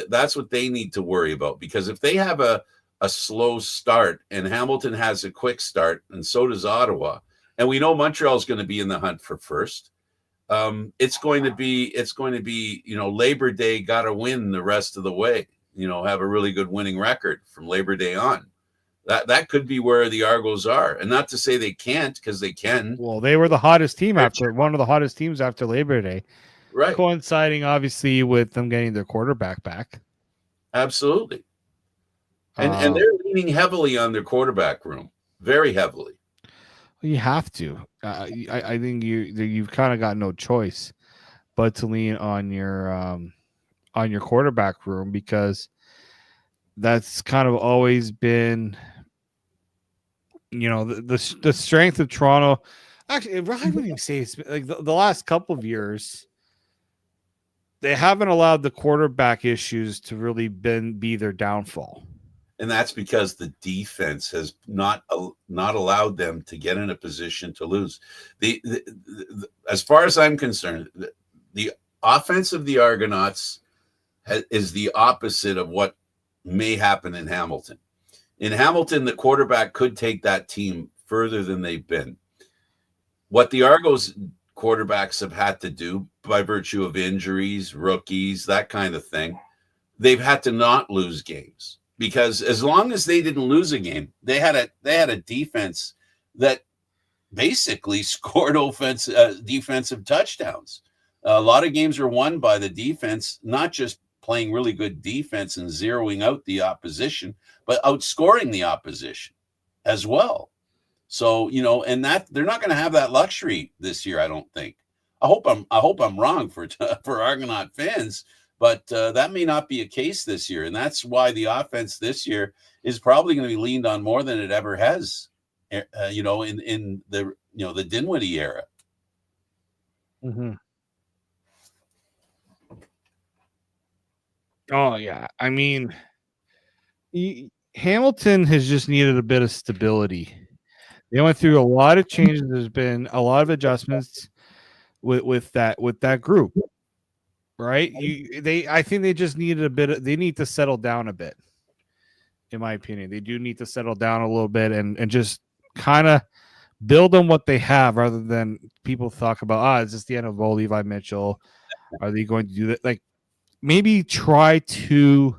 they need to worry about, because if they have a slow start and Hamilton has a quick start, and so does Ottawa, and we know Montreal's going to be in the hunt for first, it's going to be Labor Day got to win the rest of the way. Have a really good winning record from Labor Day on. That could be where the Argos are, and not to say they can't, because they can. Well, they were the hottest team one of the hottest teams after Labor Day, right? Coinciding obviously with them getting their quarterback back. Absolutely, and they're leaning heavily on their quarterback room, very heavily. You have to. I think you've kind of got no choice but to lean on your quarterback room, because that's kind of always been, the strength of Toronto. Actually, I wouldn't even say it's like the last couple of years, they haven't allowed the quarterback issues to really be their downfall. And that's because the defense has not allowed them to get in a position to lose. As far as I'm concerned, the offense of the Argonauts is the opposite of what may happen in Hamilton. In Hamilton, the quarterback could take that team further than they've been. What the Argos quarterbacks have had to do, by virtue of injuries, rookies, that kind of thing, they've had to not lose games. Because as long as they didn't lose a game, they had a defense that basically scored defensive touchdowns. A lot of games were won by the defense, not just playing really good defense and zeroing out the opposition, but outscoring the opposition as well. So, and that they're not going to have that luxury this year, I don't think. I hope I'm wrong for Argonaut fans. But that may not be a case this year, and that's why the offense this year is probably going to be leaned on more than it ever has, in the Dinwiddie era. Mm-hmm. Oh yeah, I mean, Hamilton has just needed a bit of stability. They went through a lot of changes. There's been a lot of adjustments with that group. Right? I think they just needed they need to settle down a bit. In my opinion, they do need to settle down a little bit and just kind of build on what they have, rather than people talk about, is this the end of Levi Mitchell? Are they going to do that? Like, maybe try to,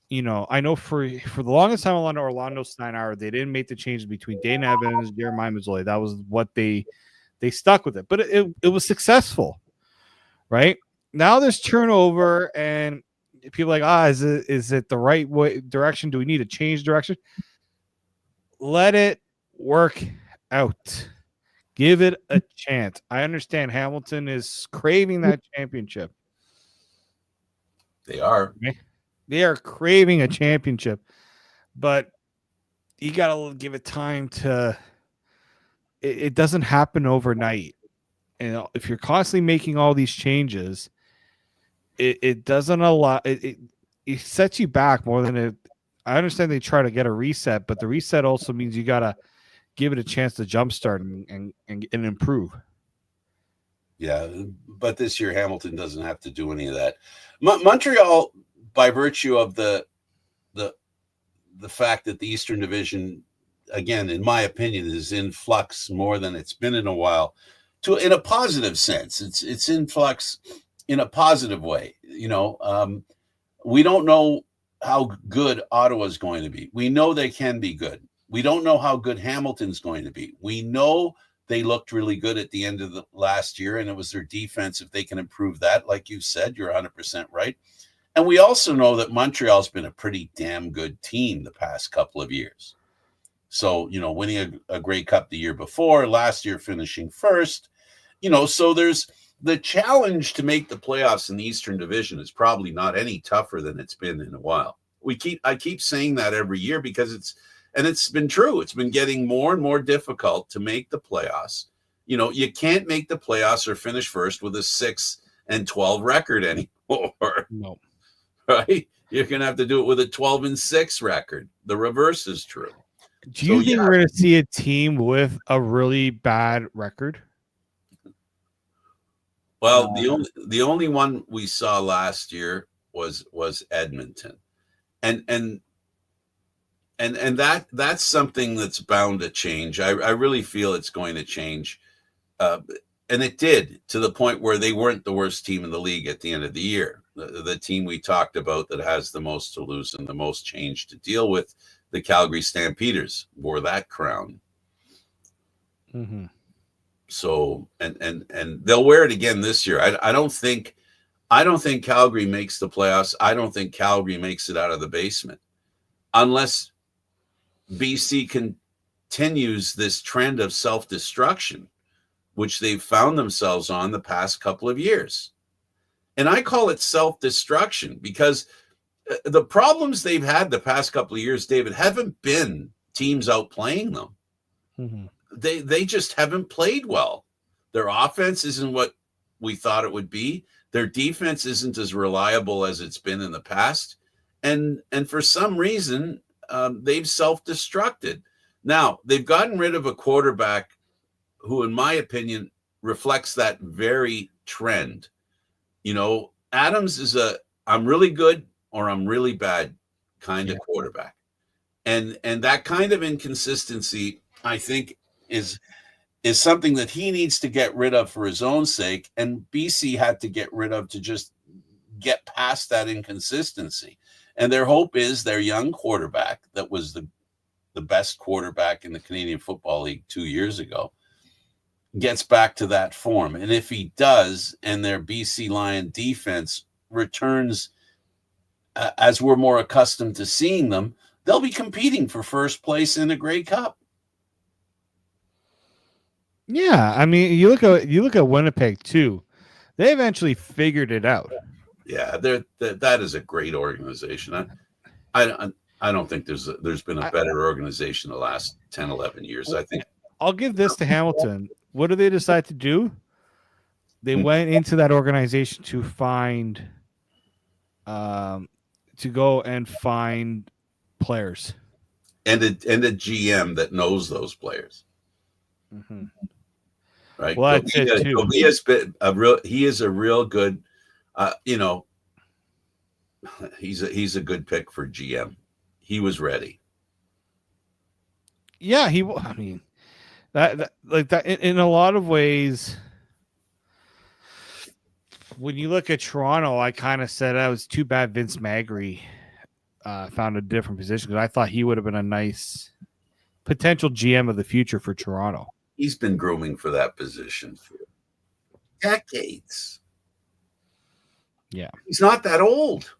I know for the longest time on Orlando Steinauer, they didn't make the changes between Dane Evans, Jeremiah Mazzoli. That was what they stuck with it, but it was successful, right? Now there's turnover, and people are like, is it the right direction? Do we need to change direction? Let it work out. Give it a chance. I understand Hamilton is craving that championship. They are. They are craving a championship, but you got to give it time to. It doesn't happen overnight. And if you're constantly making all these changes, it doesn't allow it sets you back more than it. I understand they try to get a reset, but the reset also means you got to give it a chance to jumpstart and improve. Yeah, but this year Hamilton doesn't have to do any of that. Montreal, by virtue of the fact that the Eastern Division, again, in my opinion, is in flux more than it's been in a while, in a positive sense. It's in flux in a positive way. We don't know how good Ottawa's going to be. We know they can be good. We don't know how good Hamilton's going to be. We know they looked really good at the end of the last year, and it was their defense. If they can improve that, like you said, you're 100% right. And we also know that Montreal's been a pretty damn good team the past couple of years. So, winning a Grey Cup the year before, last year finishing first, so there's the challenge to make the playoffs in the Eastern Division is probably not any tougher than it's been in a while. I keep saying that every year because it's been true. It's been getting more and more difficult to make the playoffs. You can't make the playoffs or finish first with a 6-12 record anymore. No. Right? You're going to have to do it with a 12-6 record. The reverse is true. Do you think we're going to see a team with a really bad record? Well, the only one we saw last year was Edmonton, and that's something that's bound to change. I really feel it's going to change, and it did, to the point where they weren't the worst team in the league at the end of the year. The team we talked about that has the most to lose and the most change to deal with, the Calgary Stampeders, wore that crown. Mm-hmm. So and they'll wear it again this year. I don't think Calgary makes the playoffs. I don't think Calgary makes it out of the basement unless BC continues this trend of self-destruction, which they've found themselves on the past couple of years. And I call it self-destruction because the problems they've had the past couple of years, David, haven't been teams outplaying them. Mm-hmm. They just haven't played well. Their offense isn't what we thought it would be. Their defense isn't as reliable as it's been in the past. And for some reason, they've self-destructed. Now, they've gotten rid of a quarterback who, in my opinion, reflects that very trend. Adams is I'm really good or I'm really bad kind of quarterback. And that kind of inconsistency, I think, is something that he needs to get rid of for his own sake, and BC had to get rid of to just get past that inconsistency. And their hope is their young quarterback that was the best quarterback in the Canadian Football League 2 years ago gets back to that form. And if he does, and their BC Lion defense returns as we're more accustomed to seeing them, they'll be competing for first place in the Grey Cup. Yeah, I mean, you look at Winnipeg too. They eventually figured it out. Yeah, that is a great organization. I don't think there's been a better organization the last 10, 11 years. I think I'll give this to Hamilton. What do they decide to do? They went into that organization to find, to go and find players, and a GM that knows those players. Mm-hmm. Right. Well, that's it too. He is a real good, he's a good pick for GM. He was ready. Yeah, I mean, that like that in a lot of ways. When you look at Toronto, I kind of said it was too bad Vince Magri found a different position, because I thought he would have been a nice potential GM of the future for Toronto. He's been grooming for that position for decades. Yeah. He's not that old.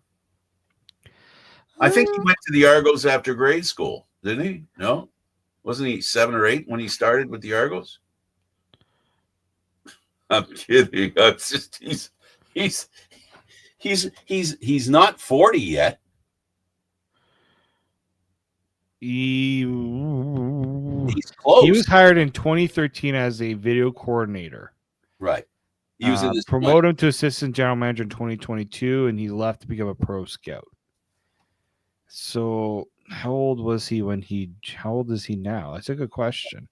I think he went to the Argos after grade school, didn't he? No? Wasn't he 7 or 8 when he started with the Argos? I'm kidding. It's just he's not 40 yet. He's close. He was hired in 2013 as a video coordinator. Right. He was promoted him to assistant general manager in 2022, and he left to become a pro scout. So how old was he how old is he now? That's a good question.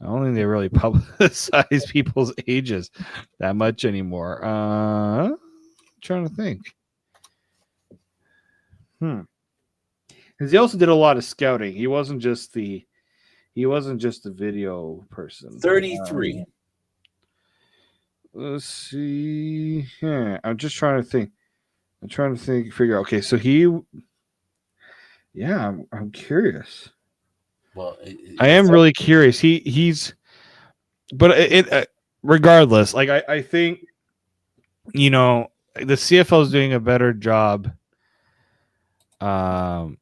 I don't think they really publicize people's ages that much anymore. I'm trying to think. Because he also did a lot of scouting. He wasn't just the video person. 33. Let's see. I'm just trying to think. I'm trying to figure out. Okay, so I'm curious. Well, I am really curious. But regardless, like I think, the CFL is doing a better job, um,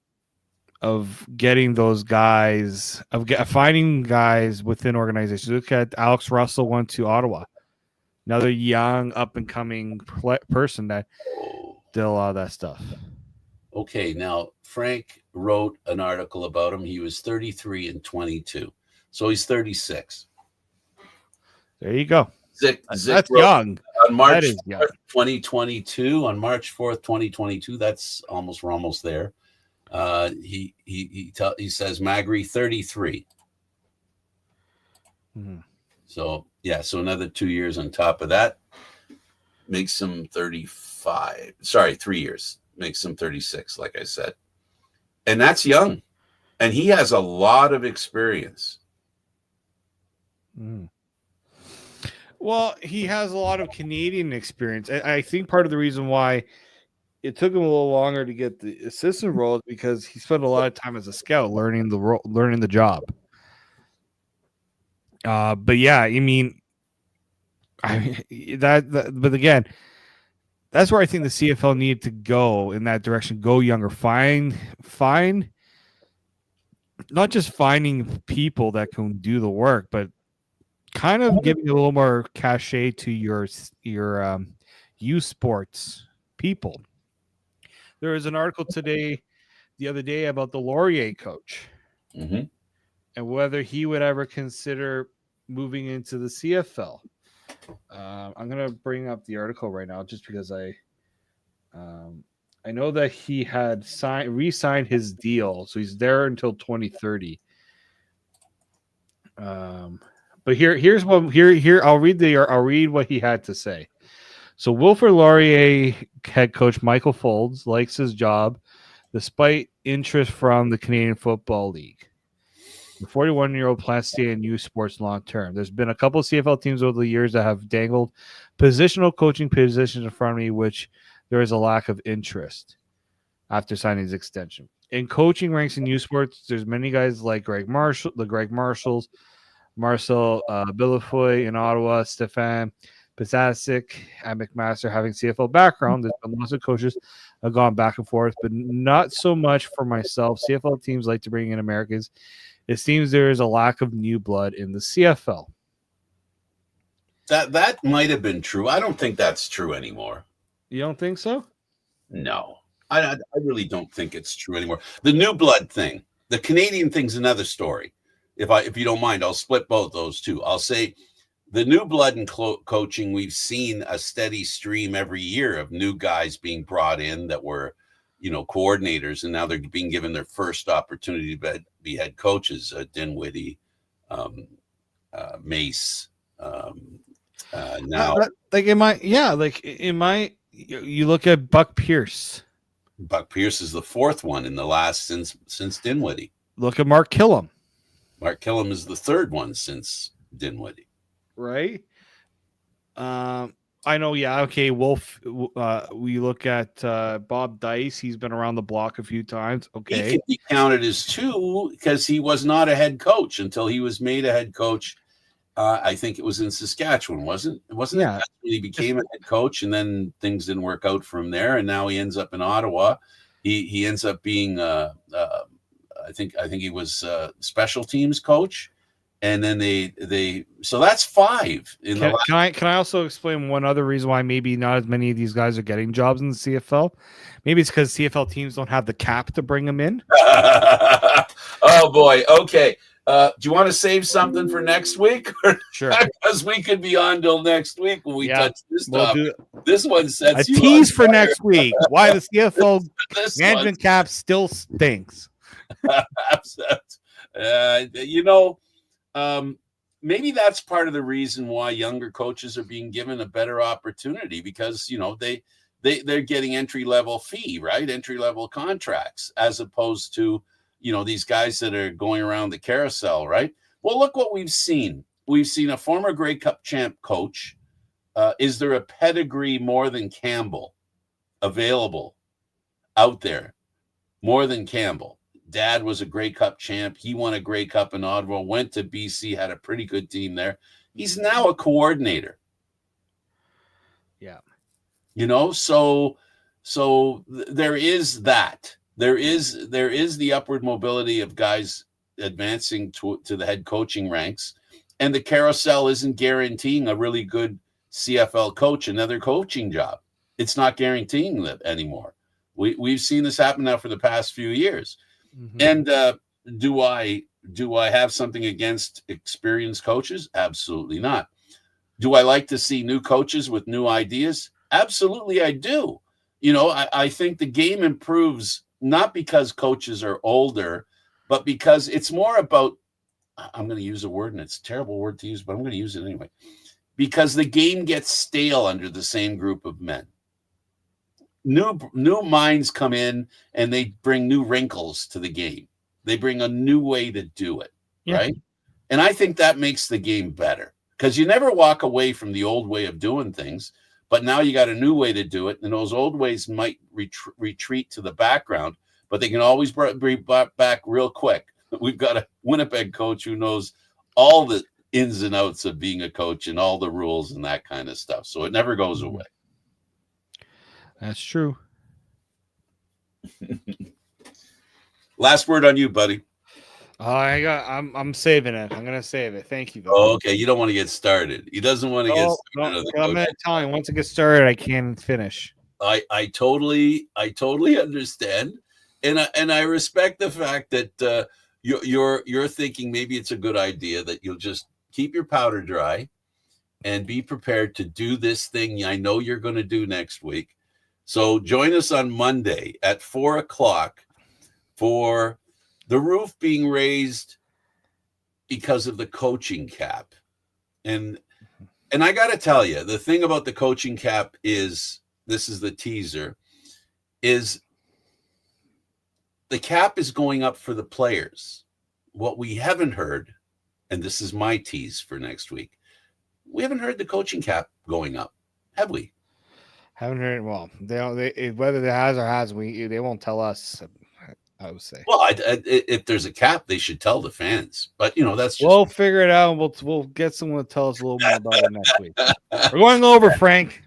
of getting those guys, finding guys within organizations. Look at Alex Russell went to Ottawa, another young up and coming person that did a lot of that stuff. Okay, now Frank wrote an article about him. He was 33 and 22, so he's 36. There you go. That's young. On March 4th, 2022. On March 4th, 2022. We're almost there. He says Magri 33. Mm-hmm. So another 2 years on top of that makes him 35. Sorry, 3 years makes him 36. Like I said, and that's young, and he has a lot of experience. Mm. Well, he has a lot of Canadian experience. I think part of the reason why it took him a little longer to get the assistant role is because he spent a lot of time as a scout learning the job. But yeah, I mean, but again, that's where I think the CFL needed to go in that direction. Go younger, find not just finding people that can do the work, but kind of giving a little more cachet to your youth sports people. There was an article the other day, about the Laurier coach, mm-hmm. and whether he would ever consider moving into the CFL. I'm going to bring up the article right now just because I know that he had re-signed his deal, so he's there until 2030. But here's I'll read what he had to say. So Wilfrid Laurier head coach Michael Folds likes his job despite interest from the Canadian Football League. The 41-year-old plans to stay in youth sports long term. There's been a couple of CFL teams over the years that have dangled positional coaching positions in front of me, which there is a lack of interest after signing his extension. In coaching ranks in youth sports, there's many guys like Greg Marshalls, Marcel Billafoy in Ottawa, Stefan Pisasic at McMaster having CFL background. There's been lots of coaches have gone back and forth, but not so much for myself. CFL teams like to bring in Americans. It seems there is a lack of new blood in the CFL. That might have been true. I don't think that's true anymore. You don't think so? No, I really don't think it's true anymore. The new blood thing, the Canadian thing's another story. If you don't mind, I'll split both those two. I'll say the new blood in coaching, we've seen a steady stream every year of new guys being brought in that were, coordinators, and now they're being given their first opportunity to be head coaches. Dinwiddie, Mace, now. You look at Buck Pierce. Buck Pierce is the fourth one in the last since Dinwiddie. Look at Mark Killam. Mark Killam is the third one since Dinwiddie. Right. I know. Yeah. Okay. Wolf. We look at Bob Dice. He's been around the block a few times. Okay. He can be counted as two because he was not a head coach until he was made a head coach. I think it was in Saskatchewan, wasn't it? Yeah. He became a head coach, and then things didn't work out from there, and now he ends up in Ottawa. He ends up being, I think he was special teams coach, and then so that's five. Can I also explain one other reason why maybe not as many of these guys are getting jobs in the CFL? Maybe it's because CFL teams don't have the cap to bring them in. Oh boy. Okay. Do you want to save something for next week? Sure. Because we could be on till next week when we touch this topic. This one sets a tease for next week. Why the CFL management cap still stinks. Maybe that's part of the reason why younger coaches are being given a better opportunity because they're getting entry-level fee, right? Entry-level contracts as opposed to these guys that are going around the carousel, right? Well, look what we've seen. We've seen a former Grey Cup champ coach. Is there a pedigree more than Campbell? available out there more than Campbell. Dad was a Grey Cup champ. He won a Grey Cup in Ottawa, went to BC, had a pretty good team there. He's now a coordinator. Yeah. You know, so there is that. There is the upward mobility of guys advancing to the head coaching ranks, and the carousel isn't guaranteeing a really good CFL coach another coaching job. It's not guaranteeing that anymore. We've seen this happen now for the past few years. Mm-hmm. And do I have something against experienced coaches? Absolutely not. Do I like to see new coaches with new ideas? Absolutely, I do. You know, I think the game improves not because coaches are older, but because it's more about, I'm going to use a word, and it's a terrible word to use, but I'm going to use it anyway, because the game gets stale under the same group of men. New minds come in and they bring new wrinkles to the game. They bring a new way to do it, right? And I think that makes the game better, because you never walk away from the old way of doing things, but now you got a new way to do it, and those old ways might retreat to the background, but they can always be brought back real quick. We've got a Winnipeg coach who knows all the ins and outs of being a coach and all the rules and that kind of stuff, so it never goes away. That's true. Last word on you, buddy. I'm saving it. I'm gonna save it. Thank you. Oh, okay. You don't want to get started. He doesn't want to get started. I'm gonna tell you, once it gets started, I can't finish. I totally understand, and I respect the fact that you're thinking maybe it's a good idea that you'll just keep your powder dry and be prepared to do this thing I know you're going to do next week. So join us on Monday at 4:00 for the roof being raised because of the coaching cap. And I got to tell you, the thing about the coaching cap is, this is the teaser, is the cap is going up for the players. What we haven't heard, and this is my tease for next week, we haven't heard the coaching cap going up, have we? Haven't heard. Well, they whether it has or hasn't, they won't tell us. I would say. Well, if there's a cap, they should tell the fans. But that's just, we'll figure it out. We'll get someone to tell us a little more about it next week. We're going over, Frank.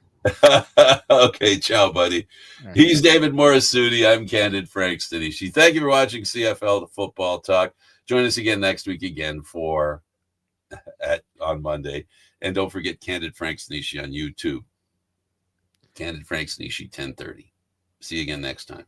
Okay, ciao, buddy. Right. He's David Morassutti. I'm Candid Frank Stanishi. Thank you for watching CFL Football Talk. Join us again next week on Monday, and don't forget Candid Frank Stanishi on YouTube. Candid Frank Stanishi 10:30. See you again next time.